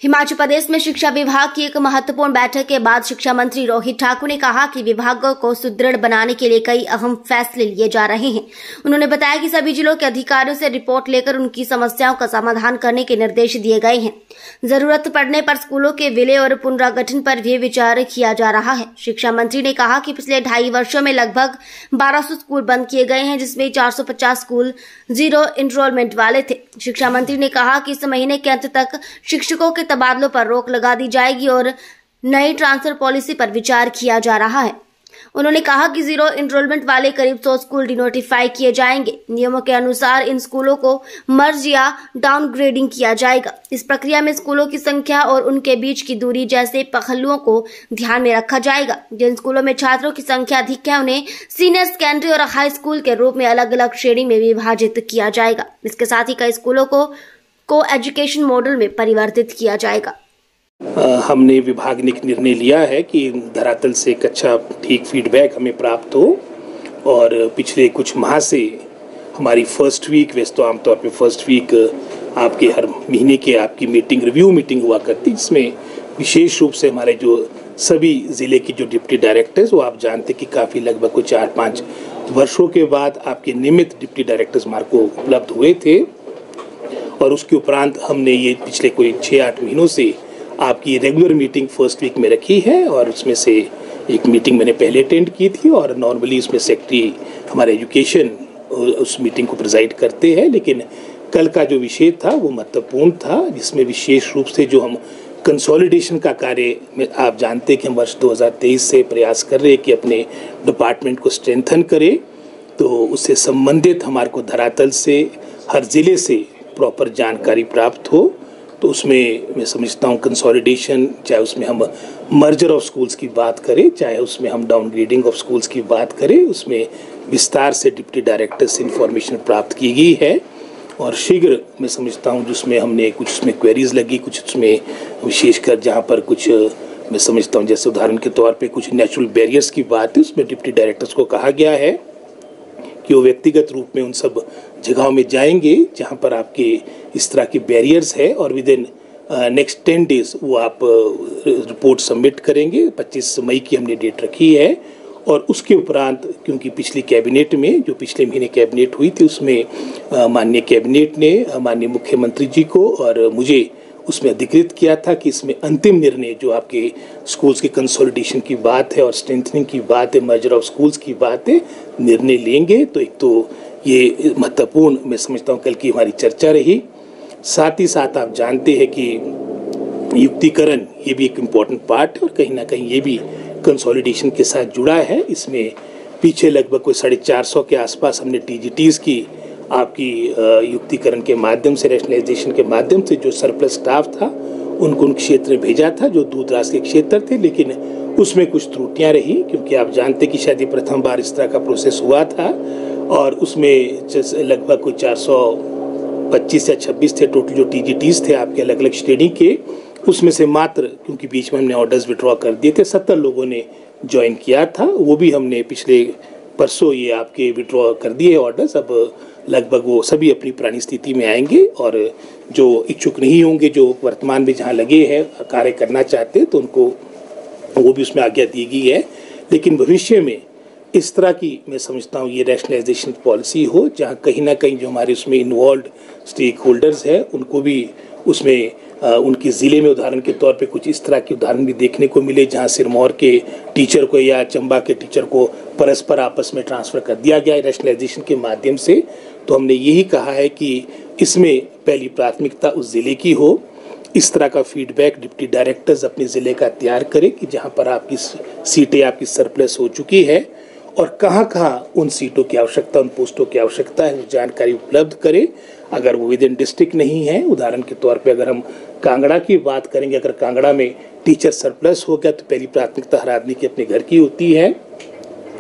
हिमाचल प्रदेश में शिक्षा विभाग की एक महत्वपूर्ण बैठक के बाद शिक्षा मंत्री रोहित ठाकुर ने कहा कि विभाग को सुदृढ़ बनाने के लिए कई अहम फैसले लिए जा रहे हैं। उन्होंने बताया कि सभी जिलों के अधिकारियों से रिपोर्ट लेकर उनकी समस्याओं का समाधान करने के निर्देश दिए गए हैं। जरूरत पड़ने पर स्कूलों के विलय और पुनर्गठन पर भी विचार किया जा रहा है। शिक्षा मंत्री ने कहा कि पिछले 2.5 वर्षों में लगभग 1200 स्कूल बंद किए गए हैं, जिसमें 450 स्कूल जीरो एनरोलमेंट वाले थे। शिक्षा मंत्री ने कहा कि इस महीने के अंत तक शिक्षकों के तबादलों पर रोक लगा दी जाएगी और नई ट्रांसफर पॉलिसी पर विचार किया जा रहा है। उन्होंने कहा कि जीरो एनरोलमेंट वाले करीब 100 स्कूल डिनोटिफाई किए जाएंगे। नियमों के अनुसार इन स्कूलों को मर्ज या डाउनग्रेडिंग किया जाएगा। इस प्रक्रिया में स्कूलों की संख्या और उनके बीच की दूरी जैसे पहलुओं को ध्यान में रखा जाएगा। जिन स्कूलों में छात्रों की संख्या अधिक है उन्हें सीनियर सेकेंडरी और हाई स्कूल के रूप में अलग अलग श्रेणी में विभाजित किया जाएगा। इसके साथ ही कई स्कूलों को एजुकेशन मॉडल में परिवर्तित किया जाएगा। हमने विभाग ने एक निर्णय लिया है कि धरातल से एक अच्छा ठीक फीडबैक हमें प्राप्त हो और पिछले कुछ माह से हमारी फर्स्ट वीक, वैसे तो आमतौर पे फर्स्ट वीक आपके हर महीने के आपकी मीटिंग, रिव्यू मीटिंग हुआ करती, जिसमें विशेष रूप से हमारे जो सभी ज़िले की जो डिप्टी डायरेक्टर्स, वो आप जानते कि काफ़ी लगभग कुछ 4-5 वर्षों के बाद आपके नियमित डिप्टी डायरेक्टर्स हमारे को उपलब्ध हुए थे और उसके उपरांत हमने ये पिछले कोई 6-8 महीनों से आपकी रेगुलर मीटिंग फर्स्ट वीक में रखी है और उसमें से एक मीटिंग मैंने पहले अटेंड की थी और नॉर्मली उसमें सेक्रेटरी हमारे एजुकेशन उस मीटिंग को प्रिजाइड करते हैं। लेकिन कल का जो विषय था वो महत्वपूर्ण था, जिसमें विशेष रूप से जो हम कंसोलिडेशन का कार्य में आप जानते हैं कि हम वर्ष 2023 से प्रयास कर रहे हैं कि अपने डिपार्टमेंट को स्ट्रेंथन करें, तो उससे संबंधित हमारे को धरातल से हर ज़िले से प्रॉपर जानकारी प्राप्त हो। तो उसमें मैं समझता हूँ कंसोलिडेशन, चाहे उसमें हम मर्जर ऑफ स्कूल्स की बात करें, चाहे उसमें हम डाउनग्रेडिंग ऑफ स्कूल्स की बात करें, उसमें विस्तार से डिप्टी डायरेक्टर से इंफॉर्मेशन प्राप्त की गई है और शीघ्र मैं समझता हूँ जिसमें हमने कुछ उसमें क्वेरीज लगी, कुछ उसमें विशेषकर जहाँ पर कुछ मैं समझता हूँ जैसे उदाहरण के तौर पे कुछ नेचुरल बैरियर्स की बात है, उसमें डिप्टी डायरेक्टर्स को कहा गया है कि वो व्यक्तिगत रूप में उन सब जगहों में जाएंगे जहाँ पर आपके इस तरह की बैरियर्स है और विद इन नेक्स्ट 10 डेज वो आप रिपोर्ट सबमिट करेंगे। 25 मई की हमने डेट रखी है और उसके उपरांत, क्योंकि पिछली कैबिनेट में जो पिछले महीने कैबिनेट हुई थी उसमें माननीय कैबिनेट ने माननीय मुख्यमंत्री जी को और मुझे उसमें अधिकृत किया था कि इसमें अंतिम निर्णय जो आपके स्कूल्स के कंसोलिडेशन की बात है और स्ट्रेंथनिंग की बात है, मर्जर ऑफ स्कूल्स की बात है, निर्णय लेंगे। तो एक तो ये महत्वपूर्ण मैं समझता हूँ कल की हमारी चर्चा रही। साथ ही साथ आप जानते हैं कि युक्तिकरण ये भी एक इम्पॉर्टेंट पार्ट है और कहीं ना कहीं ये भी कंसोलिडेशन के साथ जुड़ा है। इसमें पीछे लगभग कोई 450 के आसपास हमने TGTs की आपकी युक्तिकरण के माध्यम से, रैशनलाइजेशन के माध्यम से जो सरप्लस स्टाफ था उनको उन क्षेत्र में भेजा था जो दूर दराज के क्षेत्र थे, लेकिन उसमें कुछ त्रुटियां रही क्योंकि आप जानते कि शायद ये प्रथम बार इस तरह का प्रोसेस हुआ था और उसमें लगभग कोई 425 या 26 थे टोटल जो TGTs थे आपके अलग अलग श्रेणी के, उसमें से मात्र क्योंकि बीच में हमने ऑर्डर्स विड्रॉ कर दिए थे 70 लोगों ने ज्वाइन किया था, वो भी हमने पिछले परसों ये आपके विड्रॉ कर दिए ऑर्डर्स। अब लगभग वो सभी अपनी पुरानी स्थिति में आएंगे और जो इच्छुक नहीं होंगे, जो वर्तमान में जहाँ लगे हैं कार्य करना चाहते हैं, तो उनको वो भी उसमें आज्ञा दी गई है। लेकिन भविष्य में इस तरह की मैं समझता हूँ ये रैशनलाइजेशन पॉलिसी हो जहाँ कहीं ना कहीं जो हमारे उसमें इन्वॉल्व स्टेक होल्डर्स हैं उनको भी उसमें उनके ज़िले में उदाहरण के तौर पे कुछ इस तरह के उदाहरण भी देखने को मिले जहाँ सिरमौर के टीचर को या चंबा के टीचर को परस्पर आपस में ट्रांसफ़र कर दिया गया है रैशनलाइजेशन के माध्यम से। तो हमने यही कहा है कि इसमें पहली प्राथमिकता उस ज़िले की हो। इस तरह का फीडबैक डिप्टी डायरेक्टर्स अपने ज़िले का तैयार करें कि जहाँ पर आपकी सीटें आपकी सरप्लस हो चुकी है और कहाँ उन सीटों की आवश्यकता, उन पोस्टों की आवश्यकता है, वो जानकारी उपलब्ध करें। अगर वो विद इन डिस्ट्रिक्ट नहीं है, उदाहरण के तौर पे अगर हम कांगड़ा की बात करेंगे, अगर कांगड़ा में टीचर सरप्लस हो गया तो पहली प्राथमिकता हर आदमी की अपने घर की होती है।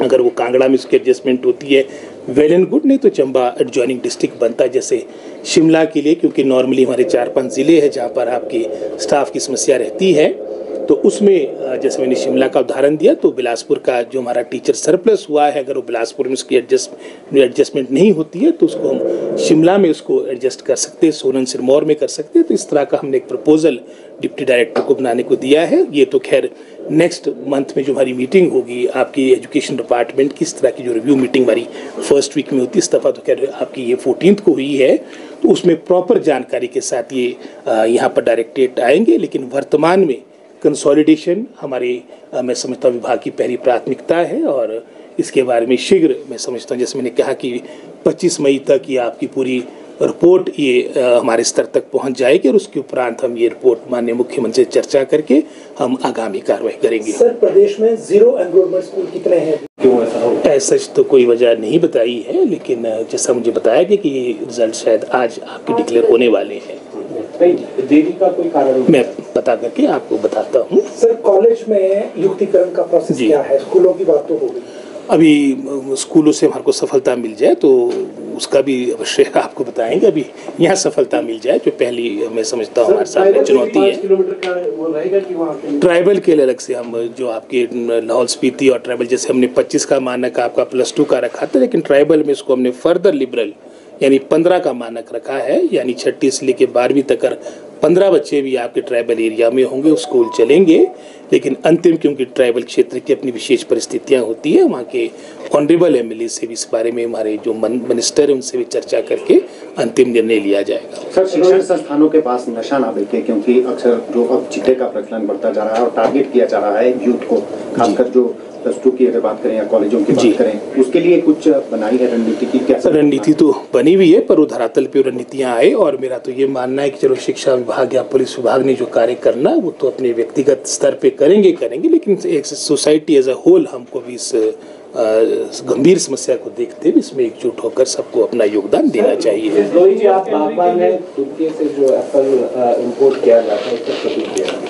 अगर वो कांगड़ा में उसकी एडजस्टमेंट होती है वेल एंड गुड, नहीं तो चंबा एडजॉइनिंग डिस्ट्रिक्ट बनता है जैसे शिमला के लिए, क्योंकि नॉर्मली हमारे 4-5 ज़िले हैं जहाँ पर आपकी स्टाफ की समस्या रहती है। तो उसमें जैसे मैंने शिमला का उदाहरण दिया, तो बिलासपुर का जो हमारा टीचर सरप्लस हुआ है, अगर वो बिलासपुर में उसकी एडजस्टमेंट नहीं होती है तो उसको हम शिमला में उसको एडजस्ट कर सकते हैं, सोलन सिरमौर में कर सकते हैं। तो इस तरह का हमने एक प्रपोजल डिप्टी डायरेक्टर को बनाने को दिया है। ये तो खैर नेक्स्ट मंथ में जो हमारी मीटिंग होगी आपकी एजुकेशन डिपार्टमेंट की, इस तरह की जो रिव्यू मीटिंग हमारी फर्स्ट वीक में होती है, इस दफ़ा तो खैर आपकी ये 14 को हुई है, तो उसमें प्रॉपर जानकारी के साथ ये यहाँ पर डायरेक्टरेट आएंगे। लेकिन वर्तमान में कंसोलिडेशन हमारे मैं समझता हूँ विभाग की पहली प्राथमिकता है और इसके बारे में शीघ्र मैं समझता हूँ, जैसे मैंने कहा कि 25 मई तक ये आपकी पूरी रिपोर्ट ये हमारे स्तर तक पहुंच जाएगी और उसके उपरांत हम ये रिपोर्ट माननीय मुख्यमंत्री से चर्चा करके हम आगामी कार्रवाई करेंगे। सर, प्रदेश में जीरो एनरोलमेंट स्कूल कितने हैं, क्यों ऐसा हो? ऐसा तो कोई वजह नहीं बताई है, लेकिन जैसा मुझे बताया गया कि ये रिजल्ट शायद आज आपके डिक्लेयर होने वाले हैं। देरी का कोई कारण? मैं पता करके आपको बताता हूँ। सर, कॉलेज में युक्तिकरण का प्रोसेस क्या है? स्कूलों की बात तो होगी, अभी स्कूलों से हमारे को सफलता मिल जाए तो उसका भी अवश्य आपको बताएंगे। अभी यहाँ सफलता मिल जाए जो पहली मैं समझता हूँ हमारे सामने चुनौती है। ट्राइबल के लिए अलग से हम जो आपके लाहौल स्पीति और ट्राइबल, जैसे हमने 25 का मानक आपका +2 का रखा था, लेकिन ट्राइबल में इसको हमने फर्दर लिबरल यानी 15 का मानक रखा है, यानी 6ठी से लेकर 12वीं तक 15 बच्चे भी आपके ट्राइबल एरिया में होंगे, स्कूल चलेंगे। लेकिन अंतिम क्योंकि ट्राइबल क्षेत्र की अपनी विशेष परिस्थितियां होती है, वहाँ के ऑनरेबल एमएलए से भी इस बारे में हमारे जो मिनिस्टर है उनसे भी चर्चा करके अंतिम निर्णय लिया जाएगा। सर, शिक्षण संस्थानों के पास नशा ना बिके, क्योंकि अक्सर जो अब चिट्टे का प्रचलन बढ़ता जा रहा है और टारगेट किया जा रहा है यूथ को, खासकर जो +2 की अगर बात करें या कॉलेजों की बात करें, उसके लिए कुछ बनाई है रणनीति की? क्या रणनीति तो बनी हुई है, पर वो धरातल पे रणनीतियां आए और मेरा तो ये मानना है कि चलो शिक्षा विभाग या पुलिस विभाग ने जो कार्य करना वो तो अपने व्यक्तिगत स्तर पे करेंगे, लेकिन एक सोसाइटी एज अ होल हमको भी इस गंभीर समस्या को देखते हुए इसमें एकजुट होकर सबको अपना योगदान देना चाहिए। आप बागबान हैं, तुर्की से जो एप्पल इंपोर्ट किया जाता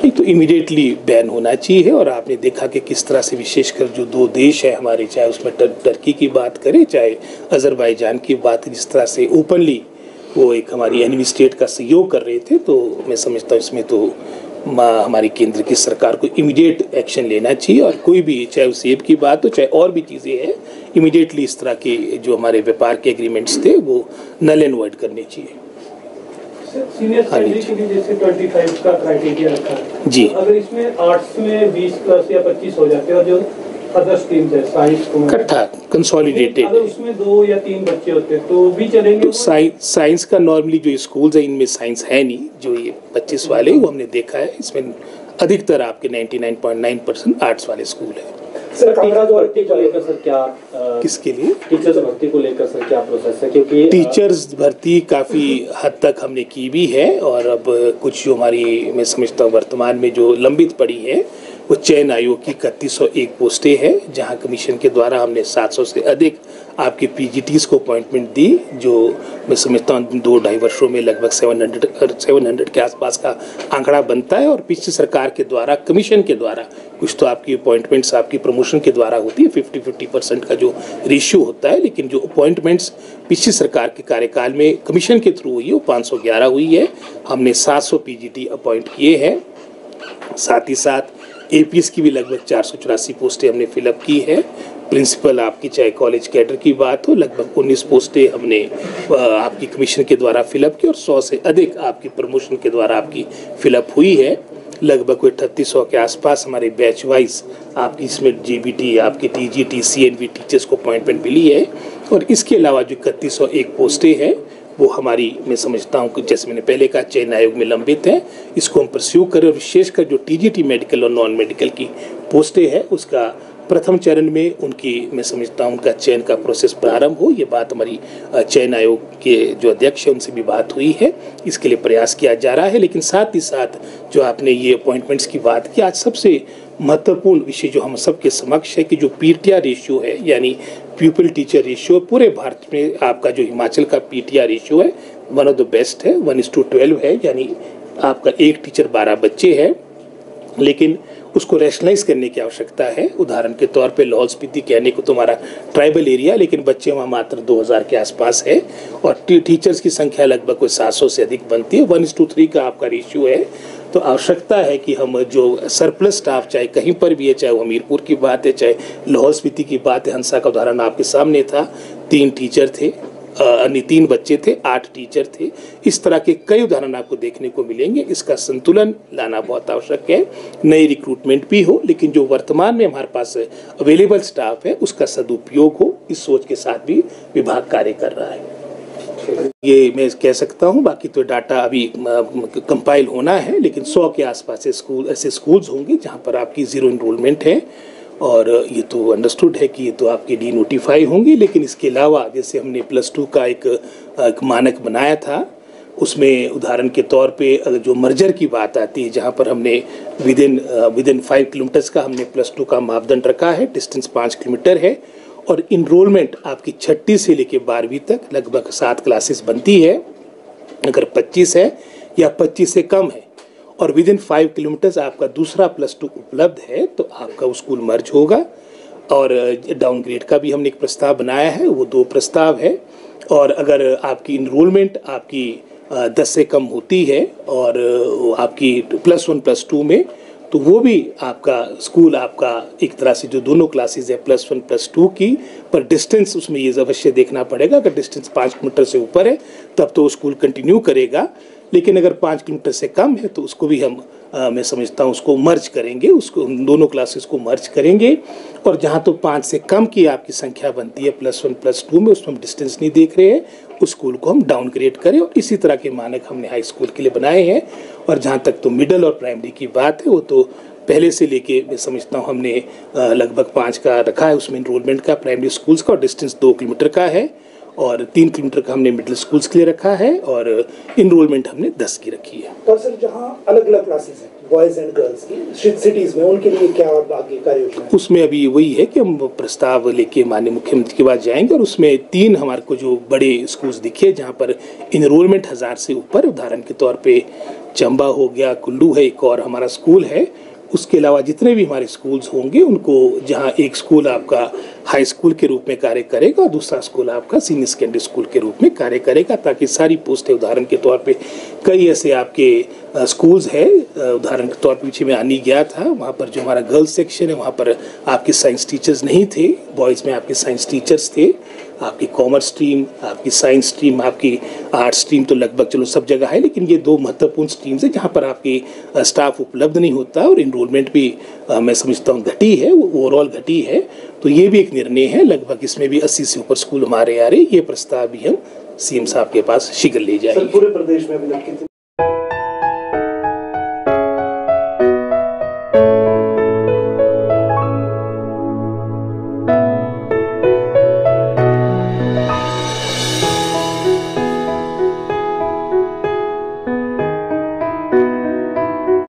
है तो इमीडिएटली बैन होना चाहिए। और आपने देखा कि किस तरह से विशेषकर जो 2 देश है हमारे, चाहे उसमें टर्की की बात करें चाहे अजरबैजान की बात, जिस तरह से ओपनली वो एक हमारी एनिमी स्टेट का सहयोग कर रहे थे, तो मैं समझता हूँ इसमें तो हमारी केंद्र की सरकार को इमीडिएट एक्शन लेना चाहिए और कोई भी, चाहे सेब की बात हो चाहे और भी चीज़ें हैं, इमीडिएटली इस तरह के जो हमारे व्यापार के एग्रीमेंट्स थे वो नल एंड वॉइड करने चाहिए। सीनियर सैलरी के लिए जैसे 25 का क्राइटेरिया रखा है जी, अगर इसमें आर्ट्स में 20+ या 25 हो जाते हैं और जो अदर स्ट्रीम्स है साइंस को इकट्ठा कंसोलिडेटेड, अगर उसमें 2 या 3 बच्चे होते हैं तो भी चलेंगे? तो साइंस का नॉर्मली जो स्कूल्स है इनमें साइंस है नहीं, जो ये 25 वाले वो हमने देखा है, इसमें अधिकतर आपके 99.9% आर्ट्स वाले स्कूल है। सर, टीचर्स भर्ती को लेकर सर क्या किसके लिए टीचर्स भर्ती को लेकर सर क्या प्रोसेस है? क्योंकि टीचर्स भर्ती काफ़ी हद तक हमने की भी है और अब कुछ जो हमारी मैं समझता हूँ वर्तमान में जो लंबित पड़ी है वो चयन आयोग की 3101 पोस्टें हैं, जहां कमीशन के द्वारा हमने 700 से अधिक आपके पीजीटीज को अपॉइंटमेंट दी, जो मैं समझता हूँ 2-2.5 वर्षों में लगभग 700 के आसपास का आंकड़ा बनता है। और पिछली सरकार के द्वारा कमीशन के द्वारा कुछ तो आपकी अपॉइंटमेंट्स आपकी प्रमोशन के द्वारा होती है, 50-50% का जो रेशियो होता है, लेकिन जो अपॉइंटमेंट्स पिछली सरकार के कार्यकाल में कमीशन के थ्रू हुई है वो 511 हुई है। हमने 700 पीजीटी अपॉइंट किए हैं, साथ ही साथ एपीएस की भी लगभग 484 पोस्टें हमने फिलअप की है। प्रिंसिपल आपकी चाहे कॉलेज कैडर की बात हो, लगभग 19 पोस्टें हमने आपकी कमीशन के द्वारा फिलअप की और 100 से अधिक आपकी प्रमोशन के द्वारा आपकी फिलअप हुई है। लगभग कोई 3800 के आसपास हमारे बैच वाइज आपकी इसमें जीबीटी आपकी टीजीटी सीएनवी टीचर्स को अपॉइंटमेंट मिली है। और इसके अलावा जो 3101 पोस्टें हैं वो हमारी मैं समझता हूँ कि जैसे मैंने पहले कहा चयन आयोग में लंबित है, इसको हम परस्यू करें। और विशेषकर जो टीजीटी मेडिकल और नॉन मेडिकल की पोस्टें हैं उसका प्रथम चरण में उनकी मैं समझता हूँ उनका चयन का प्रोसेस प्रारंभ हो। ये बात हमारी चयन आयोग के जो अध्यक्ष हैं उनसे भी बात हुई है, इसके लिए प्रयास किया जा रहा है। लेकिन साथ ही साथ जो आपने ये अपॉइंटमेंट्स की बात की, आज सबसे महत्वपूर्ण विषय जो हम सबके समक्ष है कि जो पीटीआर रेशियो है यानी प्यूपिल टीचर रेशियो, पूरे भारत में आपका जो हिमाचल का पीटीआर रेशियो है वन ऑफ द बेस्ट है, 1:12 है, यानी आपका एक टीचर 12 बच्चे हैं। लेकिन उसको रैशनलाइज करने की आवश्यकता है। उदाहरण के तौर पे लाहौल स्पीति कहने को तुम्हारा ट्राइबल एरिया, लेकिन बच्चे वहाँ मात्र 2000 के आसपास है और टीचर्स की संख्या लगभग कोई 700 से अधिक बनती है, 1:3 का आपका रेशियो है। तो आवश्यकता है कि हम जो सरप्लस स्टाफ चाहे कहीं पर भी है, चाहे वो हमीरपुर की बात है, चाहे लाहौल स्पीति की बात है, हंसा का उदाहरण आपके सामने था, 3 टीचर थे, 3 बच्चे थे, 8 टीचर थे। इस तरह के कई उदाहरण आपको देखने को मिलेंगे। इसका संतुलन लाना बहुत आवश्यक है। नई रिक्रूटमेंट भी हो, लेकिन जो वर्तमान में हमारे पास अवेलेबल स्टाफ है उसका सदुपयोग हो, इस सोच के साथ भी विभाग कार्य कर रहा है। ये मैं कह सकता हूँ, बाकी तो डाटा अभी कंपाइल होना है, लेकिन 100 के आसपास ऐसे स्कूल्स होंगे जहाँ पर आपकी ज़ीरो इनरोलमेंट है। और ये तो अंडरस्टूड है कि ये तो आपके डी नोटिफाई होंगे, लेकिन इसके अलावा जैसे हमने +2 का एक मानक बनाया था, उसमें उदाहरण के तौर पे अगर जो मर्जर की बात आती है, जहाँ पर हमने विद इन 5 किलोमीटर्स का हमने +2 का मापदंड रखा है, डिस्टेंस 5 किलोमीटर है, और इनरोलमेंट आपकी 6ठी से लेकर 12वीं तक लगभग 7 क्लासेस बनती है। अगर 25 है या 25 से कम है और विद इन 5 किलोमीटर्स आपका दूसरा +2 उपलब्ध है, तो आपका स्कूल मर्ज होगा। और डाउनग्रेड का भी हमने एक प्रस्ताव बनाया है, वो 2 प्रस्ताव है। और अगर आपकी इनरोलमेंट आपकी 10 से कम होती है और आपकी +1 +2 में, तो वो भी आपका स्कूल आपका एक तरह से जो दोनों क्लासेस है +1 +2 की, पर डिस्टेंस उसमें ये अवश्य देखना पड़ेगा। अगर डिस्टेंस 5 किलोमीटर से ऊपर है तब तो स्कूल कंटिन्यू करेगा, लेकिन अगर 5 किलोमीटर से कम है तो उसको भी हम मैं समझता हूँ उसको मर्ज करेंगे, उसको दोनों क्लासेस को मर्ज करेंगे। और जहाँ तो 5 से कम की आपकी संख्या बनती है +1 +2 में, उसमें हम डिस्टेंस नहीं देख रहे हैं, उस स्कूल को हम डाउनग्रेड करें। और इसी तरह के मानक हमने हाई स्कूल के लिए बनाए हैं। और जहाँ तक तो मिडिल और प्राइमरी की बात है, वो तो पहले से लेके मैं समझता हूँ हमने लगभग 5 का रखा है उसमें इनरोलमेंट का प्राइमरी स्कूल्स का, और डिस्टेंस 2 किलोमीटर का है, और 3 किलोमीटर का हमने मिडिल स्कूल्स के लिए रखा है, और इनरोलमेंट हमने 10 की रखी है। और सर जहाँ अलग अलग क्लासेस हैं बॉयज एंड गर्ल्स की सिटीज में, उनके लिए क्या आगे कार्य योजना है? उसमें अभी वही है कि हम प्रस्ताव लेके माननीय मुख्यमंत्री के पास जाएंगे, और उसमें 3 हमारे को जो बड़े स्कूल्स दिखे जहाँ पर इनरोलमेंट 1000 से ऊपर, उदाहरण के तौर पे चंबा हो गया, कुल्लू है, एक और हमारा स्कूल है। उसके अलावा जितने भी हमारे स्कूल्स होंगे उनको, जहां एक स्कूल आपका हाई स्कूल के रूप में कार्य करेगा और दूसरा स्कूल आपका सीनियर सेकेंडरी स्कूल के रूप में कार्य करेगा, ताकि सारी पोस्टें, उदाहरण के तौर पे कई ऐसे आपके स्कूल्स हैं, उदाहरण के तौर पर पीछे मैं आनी गया था, वहाँ पर जो हमारा गर्ल्स सेक्शन है वहाँ पर आपके साइंस टीचर्स नहीं थे, बॉयज़ में आपके साइंस टीचर्स थे, आपकी कॉमर्स स्ट्रीम, आपकी साइंस स्ट्रीम, आपकी आर्ट्स स्ट्रीम तो लगभग चलो सब जगह है, लेकिन ये 2 महत्वपूर्ण स्ट्रीम्स है जहाँ पर आपकी स्टाफ उपलब्ध नहीं होता, और इनरोलमेंट भी मैं समझता हूँ घटी है, ओवरऑल घटी है। तो ये भी एक निर्णय है, लगभग इसमें भी 80 से ऊपर स्कूल हमारे आ रहे, ये प्रस्ताव भी हम CM साहब के पास शीघ्र ले जाएंगे। पूरे प्रदेश में अभी तक कितने